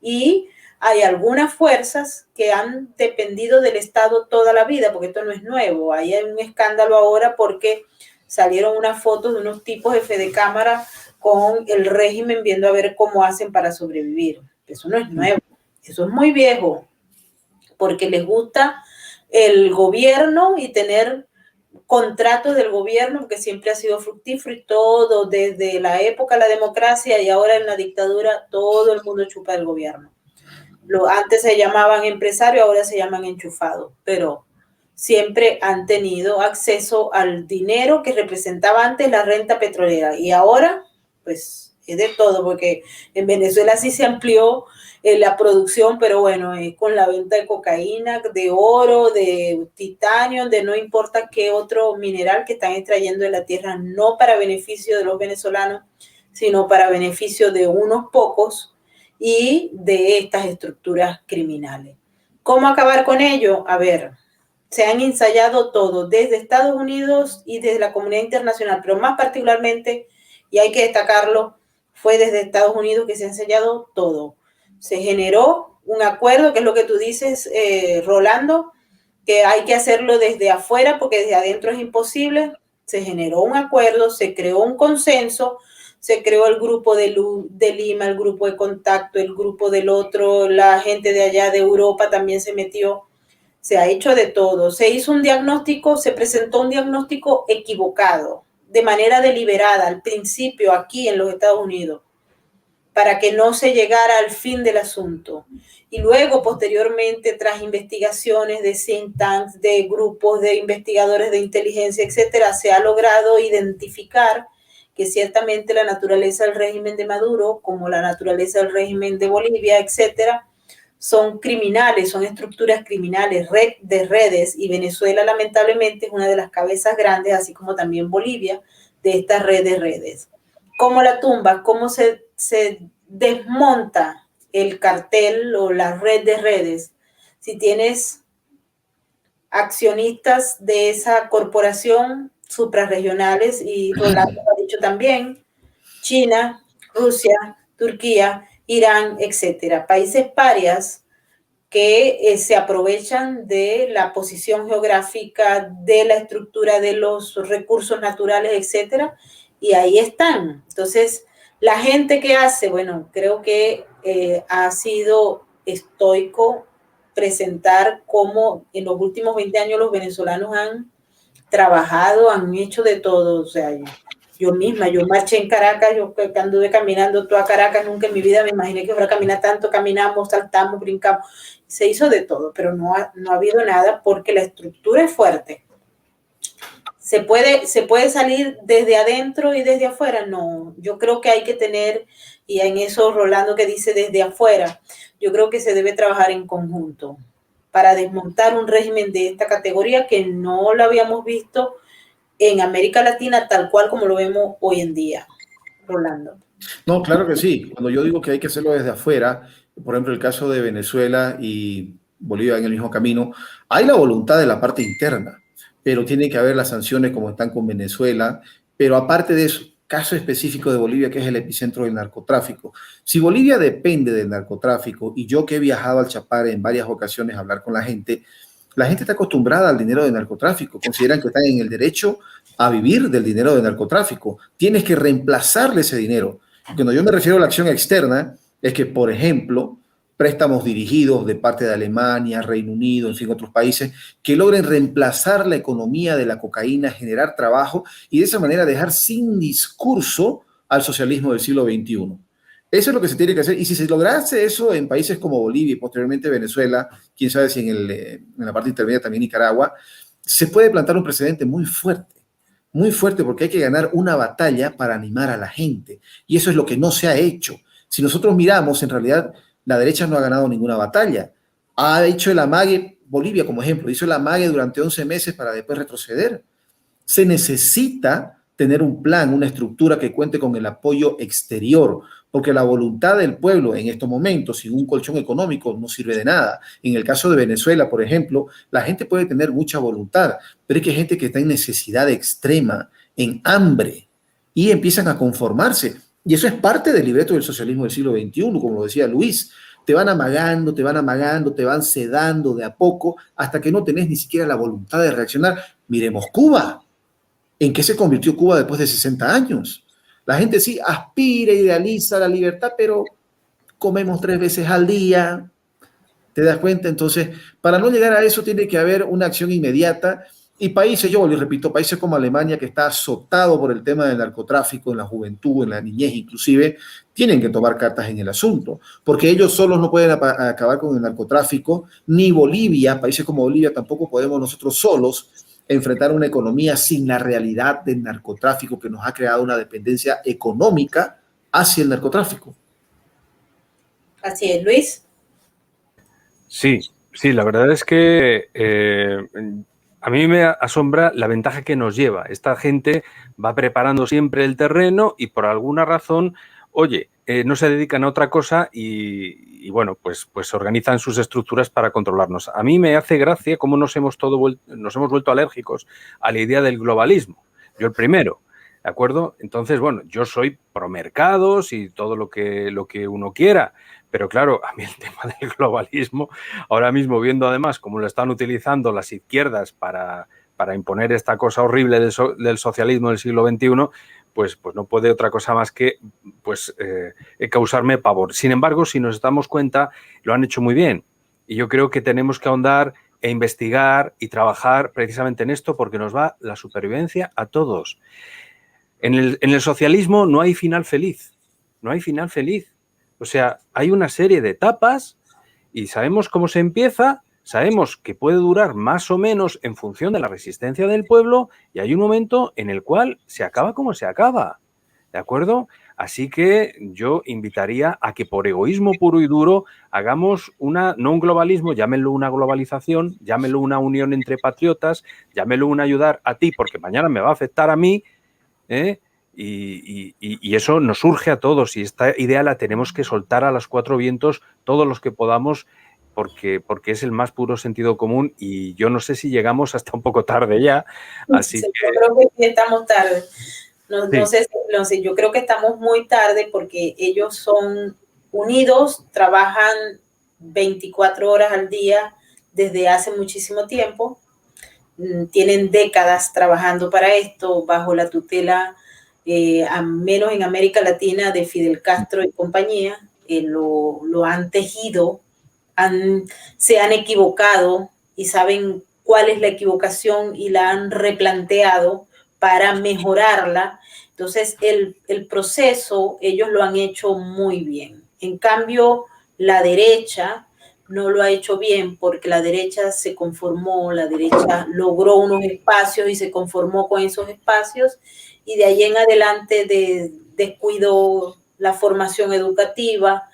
y hay algunas fuerzas que han dependido del Estado toda la vida, porque esto no es nuevo. Ahí hay un escándalo ahora porque salieron unas fotos de unos tipos jefe de cámara con el régimen viendo a ver cómo hacen para sobrevivir. Eso no es nuevo, eso es muy viejo, porque les gusta el gobierno y tener contratos del gobierno, que siempre ha sido fructífero y todo, desde la época de la democracia y ahora en la dictadura, todo el mundo chupa del gobierno. Antes se llamaban empresarios, ahora se llaman enchufados, pero siempre han tenido acceso al dinero que representaba antes la renta petrolera y ahora, pues, es de todo, porque en Venezuela sí se amplió la producción, pero bueno, con la venta de cocaína, de oro, de titanio, de no importa qué otro mineral que están extrayendo de la tierra, no para beneficio de los venezolanos, sino para beneficio de unos pocos y de estas estructuras criminales. ¿Cómo acabar con ello? A ver, se han ensayado todo, desde Estados Unidos y desde la comunidad internacional, pero más particularmente, y hay que destacarlo, fue desde Estados Unidos que se ha ensayado todo. Se generó un acuerdo, que es lo que tú dices, Rolando, que hay que hacerlo desde afuera porque desde adentro es imposible. Se generó un acuerdo, se creó un consenso, se creó el grupo de Lima, el grupo de contacto, el grupo del otro, la gente de allá de Europa también se metió. Se ha hecho de todo. Se hizo un diagnóstico, se presentó un diagnóstico equivocado, de manera deliberada, al principio aquí en los Estados Unidos, para que no se llegara al fin del asunto. Y luego, posteriormente, tras investigaciones de think tanks, de grupos de investigadores de inteligencia, etcétera, se ha logrado identificar que ciertamente la naturaleza del régimen de Maduro, como la naturaleza del régimen de Bolivia, etcétera, son criminales, son estructuras criminales, red de redes, y Venezuela lamentablemente es una de las cabezas grandes, así como también Bolivia, de esta red de redes. ¿Cómo la tumba? ¿Cómo se desmonta el cartel o la red de redes? Si tienes accionistas de esa corporación suprarregionales, y Rolando lo ha dicho también, China, Rusia, Turquía, Irán, etcétera, países parias que se aprovechan de la posición geográfica, de la estructura de los recursos naturales, etcétera, y ahí están. Entonces, La gente que hace, bueno, creo que ha sido estoico presentar cómo en los últimos 20 años los venezolanos han trabajado, han hecho de todo. O sea, yo misma, yo marché en Caracas, yo anduve caminando toda Caracas, nunca en mi vida me imaginé que fuera a caminar tanto, caminamos, saltamos, brincamos, se hizo de todo, pero no ha habido nada porque la estructura es fuerte. ¿Se puede salir desde adentro y desde afuera? No, yo creo que hay que tener, y en eso Rolando que dice desde afuera, yo creo que se debe trabajar en conjunto para desmontar un régimen de esta categoría que no lo habíamos visto en América Latina tal cual como lo vemos hoy en día. Rolando. No, claro que sí. Cuando yo digo que hay que hacerlo desde afuera, por ejemplo, el caso de Venezuela y Bolivia en el mismo camino, hay la voluntad de la parte interna, pero tiene que haber las sanciones como están con Venezuela. Pero aparte de eso, caso específico de Bolivia, que es el epicentro del narcotráfico. Si Bolivia depende del narcotráfico, y yo que he viajado al Chapare en varias ocasiones a hablar con la gente está acostumbrada al dinero del narcotráfico, consideran que están en el derecho a vivir del dinero del narcotráfico. Tienes que reemplazarle ese dinero. Cuando yo me refiero a la acción externa, es que, por ejemplo, préstamos dirigidos de parte de Alemania, Reino Unido, en fin, otros países, que logren reemplazar la economía de la cocaína, generar trabajo y de esa manera dejar sin discurso al socialismo del siglo XXI. Eso es lo que se tiene que hacer. Y si se lograse eso en países como Bolivia y posteriormente Venezuela, quién sabe si en la parte intermedia también Nicaragua, se puede plantar un precedente muy fuerte, porque hay que ganar una batalla para animar a la gente. Y eso es lo que no se ha hecho. Si nosotros miramos, en realidad, la derecha no ha ganado ninguna batalla. Ha hecho el amague, Bolivia como ejemplo, hizo el amague durante 11 meses para después retroceder. Se necesita tener un plan, una estructura que cuente con el apoyo exterior, porque la voluntad del pueblo en estos momentos, sin un colchón económico, no sirve de nada. En el caso de Venezuela, por ejemplo, la gente puede tener mucha voluntad, pero es que hay gente que está en necesidad extrema, en hambre, y empiezan a conformarse. Y eso es parte del libreto del socialismo del siglo XXI, como lo decía Luis. Te van amagando, te van sedando de a poco, hasta que no tenés ni siquiera la voluntad de reaccionar. Miremos Cuba. ¿En qué se convirtió Cuba después de 60 años? La gente sí aspira, idealiza la libertad, pero comemos 3 veces al día. ¿Te das cuenta? Entonces, para no llegar a eso tiene que haber una acción inmediata. Y países, yo les repito, países como Alemania, que está azotado por el tema del narcotráfico en la juventud, en la niñez inclusive, tienen que tomar cartas en el asunto, porque ellos solos no pueden acabar con el narcotráfico, ni Bolivia, países como Bolivia, tampoco podemos nosotros solos enfrentar una economía sin la realidad del narcotráfico que nos ha creado una dependencia económica hacia el narcotráfico. Así es, Luis. Sí, la verdad es que a mí me asombra la ventaja que nos lleva. Esta gente va preparando siempre el terreno y por alguna razón, oye, no se dedican a otra cosa y bueno, pues organizan sus estructuras para controlarnos. A mí me hace gracia cómo nos hemos vuelto alérgicos a la idea del globalismo. Yo el primero, ¿de acuerdo? Entonces, bueno, yo soy pro mercados y todo lo que uno quiera, pero claro, a mí el tema del globalismo, ahora mismo viendo además cómo lo están utilizando las izquierdas para imponer esta cosa horrible del socialismo del siglo XXI, pues no puede otra cosa más que causarme pavor. Sin embargo, si nos damos cuenta, lo han hecho muy bien. Y yo creo que tenemos que ahondar e investigar y trabajar precisamente en esto porque nos va la supervivencia a todos. En el socialismo no hay final feliz. No hay final feliz. O sea, hay una serie de etapas y sabemos cómo se empieza, sabemos que puede durar más o menos en función de la resistencia del pueblo y hay un momento en el cual se acaba como se acaba, ¿de acuerdo? Así que yo invitaría a que por egoísmo puro y duro hagamos no un globalismo, llámenlo una globalización, llámenlo una unión entre patriotas, llámenlo un ayudar a ti porque mañana me va a afectar a mí, y eso nos surge a todos y esta idea la tenemos que soltar a los 4 vientos todos los que podamos porque es el más puro sentido común y yo no sé si llegamos hasta un poco tarde ya. Así sí, que... Yo creo que sí estamos tarde. No sé, yo creo que estamos muy tarde porque ellos son unidos, trabajan 24 horas al día desde hace muchísimo tiempo, tienen décadas trabajando para esto bajo la tutela menos en América Latina, de Fidel Castro y compañía, lo han tejido, se han equivocado y saben cuál es la equivocación y la han replanteado para mejorarla. Entonces, el proceso, ellos lo han hecho muy bien. En cambio, la derecha no lo ha hecho bien porque la derecha se conformó, la derecha logró unos espacios y se conformó con esos espacios, y de ahí en adelante descuidó la formación educativa,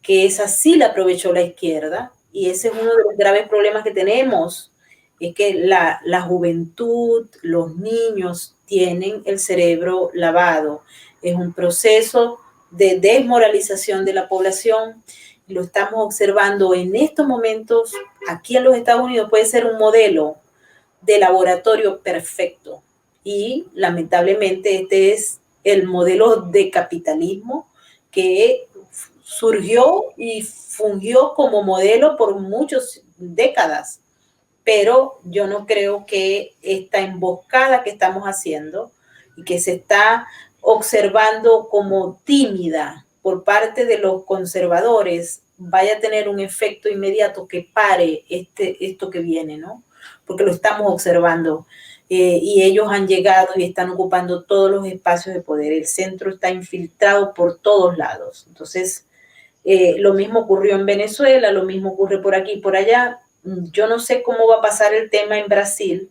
que esa sí la aprovechó la izquierda, y ese es uno de los graves problemas que tenemos, es que la juventud, los niños tienen el cerebro lavado. Es un proceso de desmoralización de la población. Lo estamos observando en estos momentos. Aquí en los Estados Unidos puede ser un modelo de laboratorio perfecto, y lamentablemente este es el modelo de capitalismo que surgió y fungió como modelo por muchas décadas, pero yo no creo que esta emboscada que estamos haciendo y que se está observando como tímida por parte de los conservadores vaya a tener un efecto inmediato que pare esto que viene, ¿no? Porque lo estamos observando, y ellos han llegado y están ocupando todos los espacios de poder. El centro está infiltrado por todos lados. Entonces, lo mismo ocurrió en Venezuela, lo mismo ocurre por aquí y por allá. Yo no sé cómo va a pasar el tema en Brasil,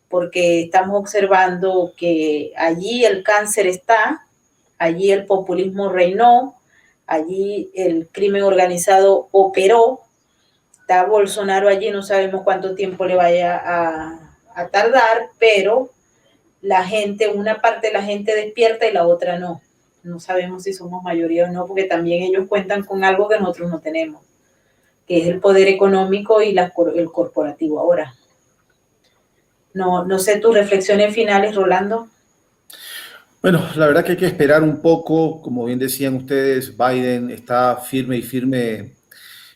porque estamos observando que allí el cáncer está, allí el populismo reinó, allí el crimen organizado operó. Está Bolsonaro allí, no sabemos cuánto tiempo le vaya a tardar, pero la gente, una parte de la gente despierta y la otra no. No sabemos si somos mayoría o no, porque también ellos cuentan con algo que nosotros no tenemos, que es el poder económico y el corporativo ahora. No sé tus reflexiones finales, Rolando. Bueno, la verdad que hay que esperar un poco. Como bien decían ustedes, Biden está firme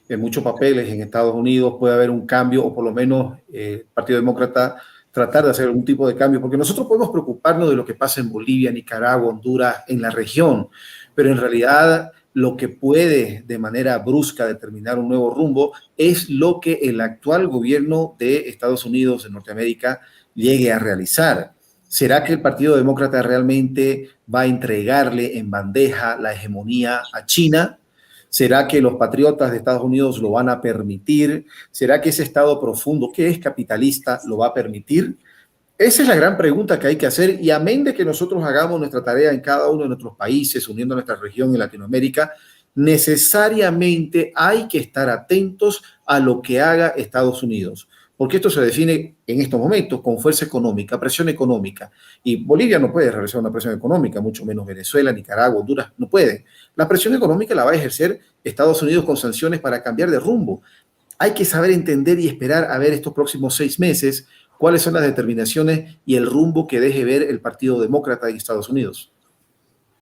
en muchos papeles en Estados Unidos. Puede haber un cambio, o por lo menos el Partido Demócrata tratar de hacer algún tipo de cambio, porque nosotros podemos preocuparnos de lo que pasa en Bolivia, Nicaragua, Honduras, en la región, pero en realidad lo que puede de manera brusca determinar un nuevo rumbo es lo que el actual gobierno de Estados Unidos, de Norteamérica, llegue a realizar. ¿Será que el Partido Demócrata realmente va a entregarle en bandeja la hegemonía a China? ¿Será que los patriotas de Estados Unidos lo van a permitir? ¿Será que ese Estado profundo, que es capitalista, lo va a permitir? Esa es la gran pregunta que hay que hacer, y amén de que nosotros hagamos nuestra tarea en cada uno de nuestros países, uniendo a nuestra región en Latinoamérica, necesariamente hay que estar atentos a lo que haga Estados Unidos, porque esto se define en estos momentos con fuerza económica, presión económica, y Bolivia no puede realizar una presión económica, mucho menos Venezuela, Nicaragua, Honduras, no pueden. La presión económica la va a ejercer Estados Unidos con sanciones para cambiar de rumbo. Hay que saber entender y esperar a ver estos próximos 6 meses cuáles son las determinaciones y el rumbo que deje ver el Partido Demócrata en Estados Unidos.